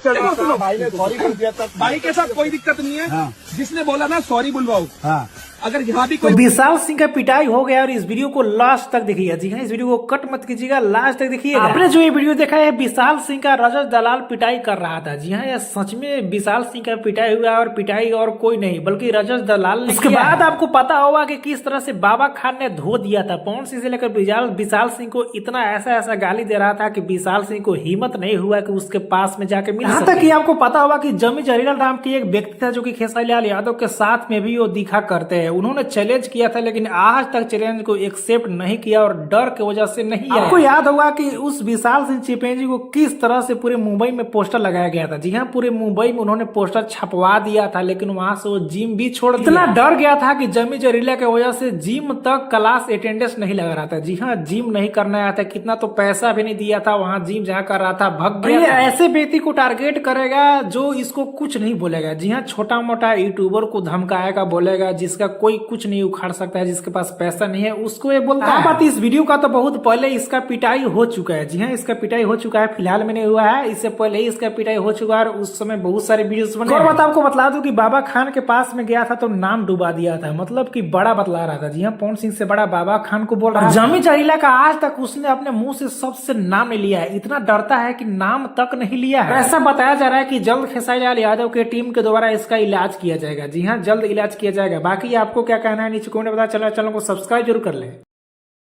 सुनो, भाई ने सॉरी बोल दिया था। भाई के साथ कोई दिक्कत नहीं है। हाँ। जिसने बोला ना सॉरी बुलवाओ, हाँ। अगर यहाँ भी तो कोई विशाल सिंह का पिटाई हो गया और इस वीडियो को लास्ट तक देखिएगा। जी हाँ, इस वीडियो को कट मत कीजिएगा, लास्ट तक देखिएगा। आपने जो ये वीडियो देखा है, विशाल सिंह का रजत दलाल पिटाई कर रहा था। जी हाँ, यह सच में विशाल सिंह का पिटाई हुआ और पिटाई और कोई नहीं बल्कि रजत दलाल ने। उसके बाद आपको पता होगा कि किस तरह से बाबा खान ने धो दिया था। पवन सिंह से लेकर विशाल सिंह को इतना ऐसा गाली दे रहा था कि विशाल सिंह को हिम्मत नहीं हुआ कि उसके पास में जाके मिल। यहाँ तक कि आपको पता होगा कि जमी जरीलाल नाम की एक व्यक्ति था जो कि खेसारी लाल यादव के साथ में भी वो दिखा करते हैं। उन्होंने चैलेंज किया था लेकिन आज तक चैलेंज को एक्सेप्ट नहीं किया और डर की वजह से नहीं आया। आपको याद होगा कि उस विशाल सिंह चिपैंजी को किस तरह से पूरे मुंबई में पोस्टर लगाया गया था। जी हाँ, पूरे मुंबई में उन्होंने पोस्टर छपवा दिया था, लेकिन वहां से वो जिम भी छोड़ दिया। इतना डर गया था कि जमी जरीला की वजह से जिम तक क्लास अटेंडेंस नहीं लगा रहा था। जी हाँ, जिम नहीं करना आया था, कितना तो पैसा भी नहीं दिया था, वहां जिम जहाँ कर रहा था भग गया। ऐसे व्यक्ति को टारगेट करेगा जो इसको कुछ नहीं बोलेगा। जी हाँ, छोटा मोटा यूट्यूबर को धमकाएगा, बोलेगा जिसका कोई कुछ नहीं उखाड़ सकता है, जिसके पास पैसा नहीं है उसको ये बोलता है। बात इस वीडियो का तो बहुत पहले इसका पिटाई हो चुका है। जी हाँ, इसका पिटाई हो चुका है, फिलहाल में नहीं हुआ है, इससे पहले ही इसका पिटाई हो चुका है और उस समय बहुत सारे वीडियोस बने। और बात आपको बता दूं कि बाबा खान के पास में गया था तो नाम डुबा दिया था, मतलब कि बड़ा बतला रहा था। जी हाँ, पवन सिंह से बड़ा बाबा खान को बोल रहा है। जमी जरीला का आज तक उसने अपने मुंह से सबसे नाम नहीं लिया है, इतना डरता है कि नाम तक नहीं लिया है। ऐसा बताया जा रहा है कि जल्द खेसारी लाल यादव की टीम के द्वारा इसका इलाज किया जाएगा। जी हाँ, जल्द इलाज किया जाएगा। बाकी आपको क्या कहना है नीचे कमेंट में बता। चैनल को सब्सक्राइब जरूर कर ले।